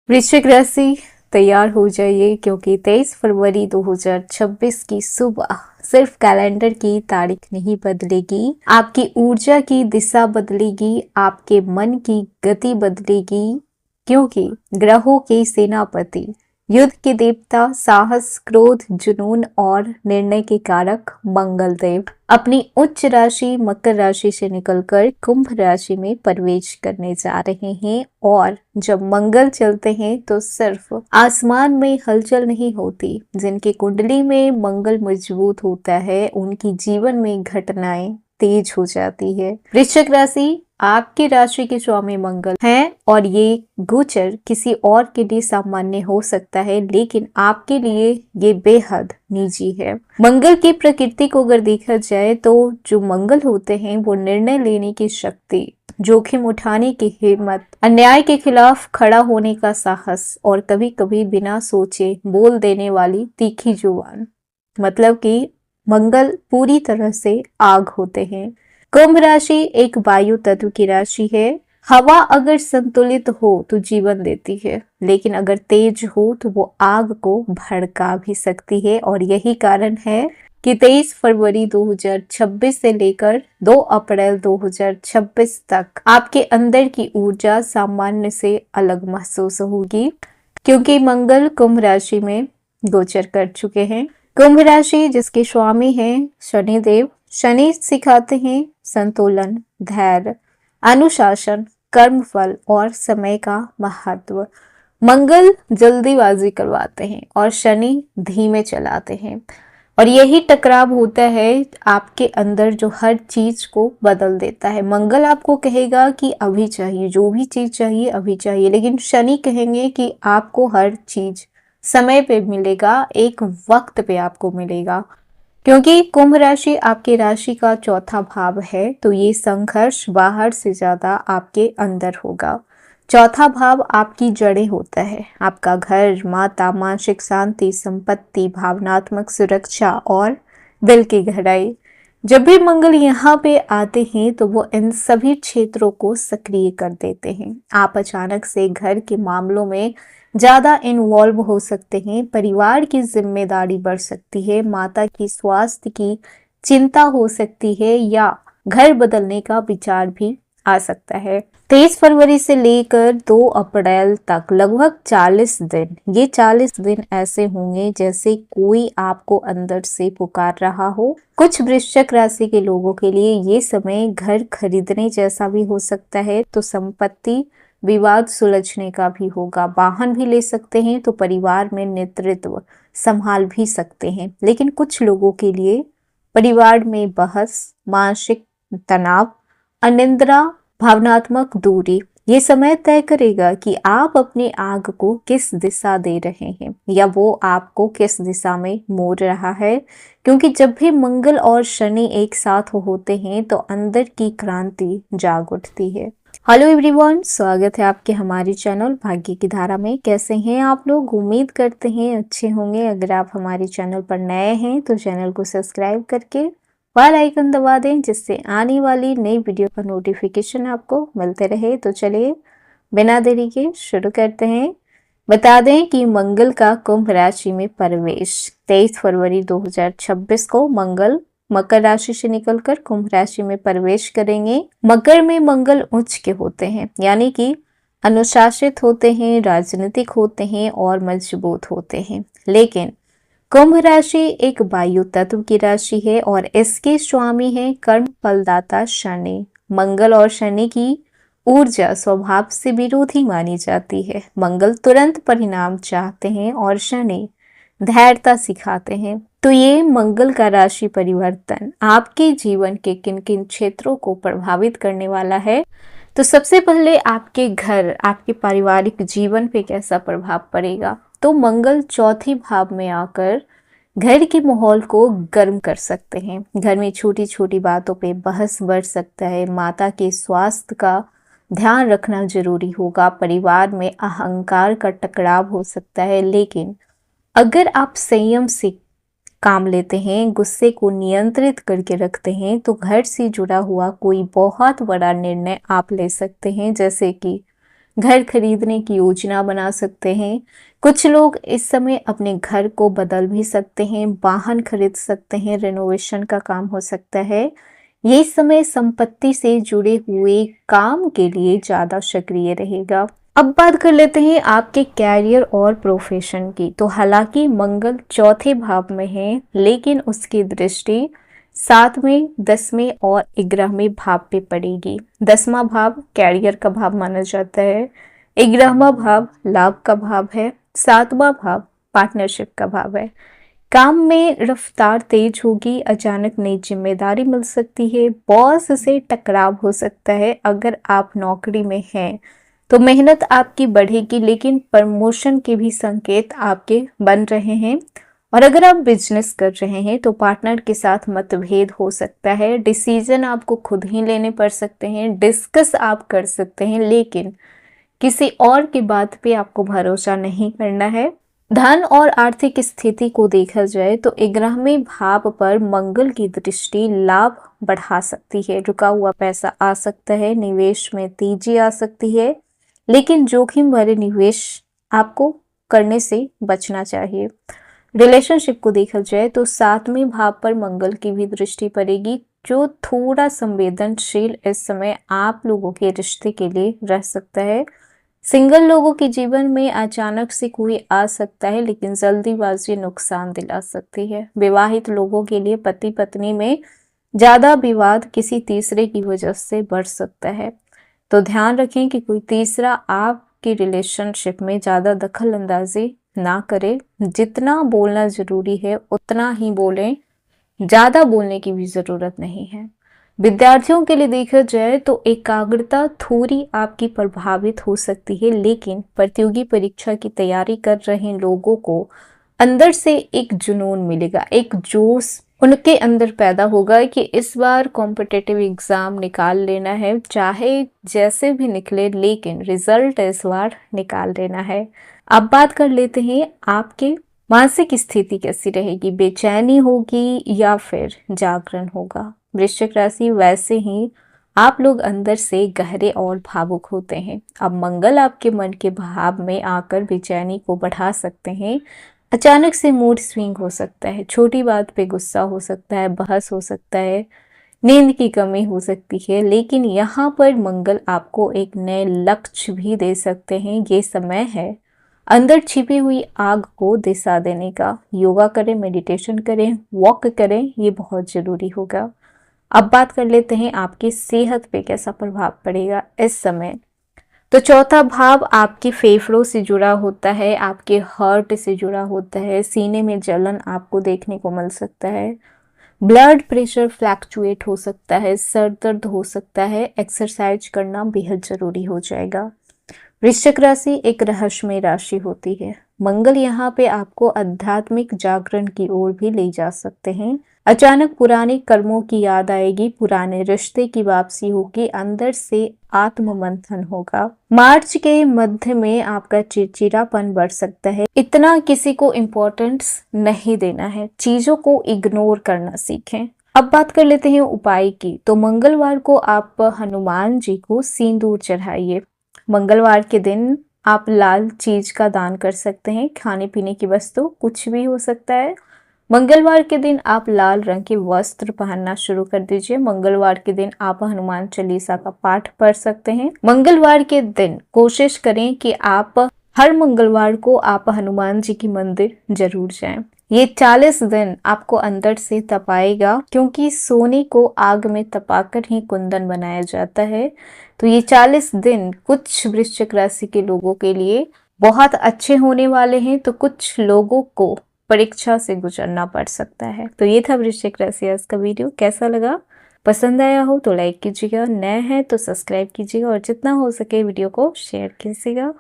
वृश्चिक राशि तैयार हो जाइए क्योंकि 23 फरवरी 2026 की सुबह सिर्फ कैलेंडर की तारीख नहीं बदलेगी, आपकी ऊर्जा की दिशा बदलेगी, आपके मन की गति बदलेगी। क्योंकि ग्रहों के सेनापति, युद्ध के देवता, साहस, क्रोध, जुनून और निर्णय के कारक मंगल देव अपनी उच्च राशि मकर राशि से निकलकर कुंभ राशि में प्रवेश करने जा रहे हैं। और जब मंगल चलते हैं तो सिर्फ आसमान में हलचल नहीं होती, जिनकी कुंडली में मंगल मजबूत होता है उनकी जीवन में घटनाएं तेज हो जाती है। वृश्चिक राशि आपकी राशि के स्वामी मंगल हैं और ये गोचर किसी और के लिए सामान्य हो सकता है, लेकिन आपके लिए ये बेहद निजी है। मंगल की प्रकृति को अगर देखा जाए तो जो मंगल होते हैं वो निर्णय लेने की शक्ति, जोखिम उठाने की हिम्मत, अन्याय के खिलाफ खड़ा होने का साहस और कभी कभी बिना सोचे बोल देने वाली तीखी जुबान, मतलब कि मंगल पूरी तरह से आग होते हैं। कुंभ राशि एक वायु तत्व की राशि है। हवा अगर संतुलित हो तो जीवन देती है, लेकिन अगर तेज हो तो वो आग को भड़का भी सकती है। और यही कारण है कि 23 फरवरी 2026 से लेकर 2 अप्रैल 2026 तक आपके अंदर की ऊर्जा सामान्य से अलग महसूस होगी, क्योंकि मंगल कुंभ राशि में गोचर कर चुके हैं। कुंभ राशि जिसके स्वामी हैं शनिदेव, शनि सिखाते हैं संतुलन, धैर्य, अनुशासन, कर्मफल और समय का महत्व। मंगल जल्दीबाजी करवाते हैं और शनि धीमे चलाते हैं, और यही टकराव होता है आपके अंदर जो हर चीज को बदल देता है। मंगल आपको कहेगा कि अभी चाहिए, जो भी चीज चाहिए अभी चाहिए, लेकिन शनि कहेंगे कि आपको हर चीज समय पे मिलेगा, एक वक्त पे आपको मिलेगा। क्योंकि कुंभ राशि आपकी राशि का चौथा भाव है, तो ये संघर्ष बाहर से ज्यादा आपके अंदर होगा। चौथा भाव आपकी जड़ें होता है, आपका घर, माता, मानसिक शांति, संपत्ति, भावनात्मक सुरक्षा और दिल की गहराई। जब भी मंगल यहाँ पे आते हैं तो वो इन सभी क्षेत्रों को सक्रिय कर देते हैं। आप अचानक से घर के मामलों में ज्यादा इन्वॉल्व हो सकते हैं, परिवार की जिम्मेदारी बढ़ सकती है, माता की स्वास्थ्य की चिंता हो सकती है या घर बदलने का विचार भी आ सकता है। 23 फरवरी से लेकर 2 अप्रैल तक लगभग 40 दिन, ये 40 दिन ऐसे होंगे जैसे कोई आपको अंदर से पुकार रहा हो। कुछ वृश्चिक राशि के लोगों के लिए ये समय घर खरीदने जैसा भी हो सकता है, तो संपत्ति विवाद सुलझने का भी होगा। वाहन भी ले सकते हैं, तो परिवार में नेतृत्व संभाल भी सकते हैं। लेकिन कुछ लोगों के लिए परिवार में बहस, मानसिक तनाव, अनिद्रा, भावनात्मक दूरी, ये समय तय करेगा कि आप अपनी आग को किस दिशा दे रहे हैं या वो आपको किस दिशा में मोड़ रहा है। क्योंकि जब भी मंगल और शनि एक साथ होते हैं तो अंदर की क्रांति जाग उठती है। हेलो एवरीवन, स्वागत है आपके हमारे चैनल भाग्य की धारा में। कैसे हैं आप लोग? उम्मीद करते हैं अच्छे होंगे। अगर आप हमारे चैनल पर नए हैं तो चैनल को सब्सक्राइब करके बेल आइकन दबा दें, जिससे आने वाली नई वीडियो का नोटिफिकेशन आपको मिलते रहे। तो चलिए बिना देरी के शुरू करते हैं। बता दें कि मंगल का कुंभ राशि में प्रवेश 23 फरवरी 2026 को मंगल मकर राशि से निकलकर कुंभ राशि में प्रवेश करेंगे। मकर में मंगल उच्च के होते हैं, यानी कि अनुशासित होते हैं, राजनीतिक होते हैं और मजबूत होते हैं। लेकिन कुंभ राशि एक वायु तत्व की राशि है और इसके स्वामी है कर्म फलदाता शनि। मंगल और शनि की ऊर्जा स्वभाव से विरोधी मानी जाती है। मंगल तुरंत परिणाम चाहते हैं और शनि धैर्यता सिखाते हैं। तो ये मंगल का राशि परिवर्तन आपके जीवन के किन किन क्षेत्रों को प्रभावित करने वाला है? तो सबसे पहले आपके घर, आपके पारिवारिक जीवन पे कैसा प्रभाव पड़ेगा? तो मंगल चौथे भाव में आकर घर के माहौल को गर्म कर सकते हैं। घर में छोटी छोटी बातों पे बहस बढ़ सकता है। माता के स्वास्थ्य का ध्यान रखना जरूरी होगा। परिवार में अहंकार का टकराव हो सकता है, लेकिन अगर आप संयम से काम लेते हैं, गुस्से को नियंत्रित करके रखते हैं, तो घर से जुड़ा हुआ कोई बहुत बड़ा निर्णय आप ले सकते हैं, जैसे कि घर खरीदने की योजना बना सकते हैं। कुछ लोग इस समय अपने घर को बदल भी सकते हैं, वाहन खरीद सकते हैं, रेनोवेशन का काम हो सकता है। ये समय संपत्ति से जुड़े हुए काम के लिए ज्यादा सक्रिय रहेगा। अब बात कर लेते हैं आपके कैरियर और प्रोफेशन की। तो हालांकि मंगल चौथे भाव में है, लेकिन उसकी दृष्टि 7वें, 10वें और 11वें भाव पे पड़ेगी। 10वां भाव कैरियर का भाव माना जाता है, 11वां भाव लाभ का भाव है, 7वां भाव पार्टनरशिप का भाव है। काम में रफ्तार तेज होगी, अचानक नई जिम्मेदारी मिल सकती है, बॉस से टकराव हो सकता है। अगर आप नौकरी में हैं तो मेहनत आपकी बढ़ेगी, लेकिन प्रमोशन के भी संकेत आपके बन रहे हैं। और अगर आप बिजनेस कर रहे हैं तो पार्टनर के साथ मतभेद हो सकता है, डिसीजन आपको खुद ही लेने पड़ सकते हैं, डिस्कस आप कर सकते हैं, लेकिन किसी और की बात पे आपको भरोसा नहीं करना है। धन और आर्थिक स्थिति को देखा जाए तो 11वें भाव पर मंगल की दृष्टि लाभ बढ़ा सकती है, रुका हुआ पैसा आ सकता है, निवेश में तेजी आ सकती है, लेकिन जोखिम भरे निवेश आपको करने से बचना चाहिए। रिलेशनशिप को देखा जाए तो 7वें भाव पर मंगल की भी दृष्टि पड़ेगी, जो थोड़ा संवेदनशील इस समय आप लोगों के रिश्ते के लिए रह सकता है। सिंगल लोगों के जीवन में अचानक से कोई आ सकता है, लेकिन जल्दीबाजी नुकसान दिला सकती है। विवाहित लोगों के लिए पति पत्नी में ज्यादा विवाद किसी तीसरे की वजह से बढ़ सकता है, तो ध्यान रखें कि कोई तीसरा आपकी रिलेशनशिप में ज्यादा दखल अंदाजी ना करे। जितना बोलना जरूरी है उतना ही बोलें, ज्यादा बोलने की भी जरूरत नहीं है। विद्यार्थियों के लिए देखा जाए तो एकाग्रता थोड़ी आपकी प्रभावित हो सकती है, लेकिन प्रतियोगी परीक्षा की तैयारी कर रहे लोगों को अंदर से एक जुनून मिलेगा, एक जोश उनके अंदर पैदा होगा कि इस बार कॉम्पिटिटिव एग्जाम निकाल लेना है, चाहे जैसे भी निकले, लेकिन रिजल्ट इस बार निकाल लेना है। अब बात कर लेते हैं आपके मानसिक स्थिति कैसी रहेगी, बेचैनी होगी या फिर जागरण होगा। वृश्चिक राशि, वैसे ही आप लोग अंदर से गहरे और भावुक होते हैं। अब मंगल आपके मन के भाव में आकर बेचैनी को बढ़ा सकते हैं। अचानक से मूड स्विंग हो सकता है, छोटी बात पे गुस्सा हो सकता है, बहस हो सकता है, नींद की कमी हो सकती है, लेकिन यहाँ पर मंगल आपको एक नए लक्ष्य भी दे सकते हैं। ये समय है अंदर छिपी हुई आग को दिशा देने का। योगा करें, मेडिटेशन करें, वॉक करें, ये बहुत जरूरी होगा। अब बात कर लेते हैं आपकी सेहत पे कैसा प्रभाव पड़ेगा इस समय। तो चौथा भाव आपके फेफड़ों से जुड़ा होता है, आपके हार्ट से जुड़ा होता है, सीने में जलन आपको देखने को मिल सकता है, ब्लड प्रेशर फ्लैक्चुएट हो सकता है, सर दर्द हो सकता है, एक्सरसाइज करना बेहद जरूरी हो जाएगा। वृश्चिक राशि एक रहस्यमय राशि होती है। मंगल यहाँ पे आपको आध्यात्मिक जागरण की ओर भी ले जा सकते हैं। अचानक पुराने कर्मों की याद आएगी, पुराने रिश्ते की वापसी होगी, अंदर से आत्म मंथन होगा। मार्च के मध्य में आपका चिड़चिड़ापन बढ़ सकता है। इतना किसी को इम्पोर्टेंस नहीं देना है, चीजों को इग्नोर करना सीखें। अब बात कर लेते हैं उपाय की। तो मंगलवार को आप हनुमान जी को सिंदूर चढ़ाइए। मंगलवार के दिन आप लाल चीज का दान कर सकते हैं, खाने पीने की वस्तु, कुछ भी हो सकता है। मंगलवार के दिन आप लाल रंग के वस्त्र पहनना शुरू कर दीजिए। मंगलवार के दिन आप हनुमान चालीसा का पाठ पढ़ सकते हैं। मंगलवार के दिन कोशिश करें कि आप हर मंगलवार को आप हनुमान जी की मंदिर जरूर जाएं। ये 40 दिन आपको अंदर से तपाएगा, क्योंकि सोने को आग में तपाकर ही कुंदन बनाया जाता है। तो ये 40 दिन कुछ वृश्चिक राशि के लोगों के लिए बहुत अच्छे होने वाले हैं, तो कुछ लोगों को परीक्षा से गुजरना पड़ सकता है। तो ये था वृश्चिक राशि आज का वीडियो। कैसा लगा? पसंद आया हो तो लाइक कीजिएगा, नए हैं तो सब्सक्राइब कीजिएगा और जितना हो सके वीडियो को शेयर कीजिएगा।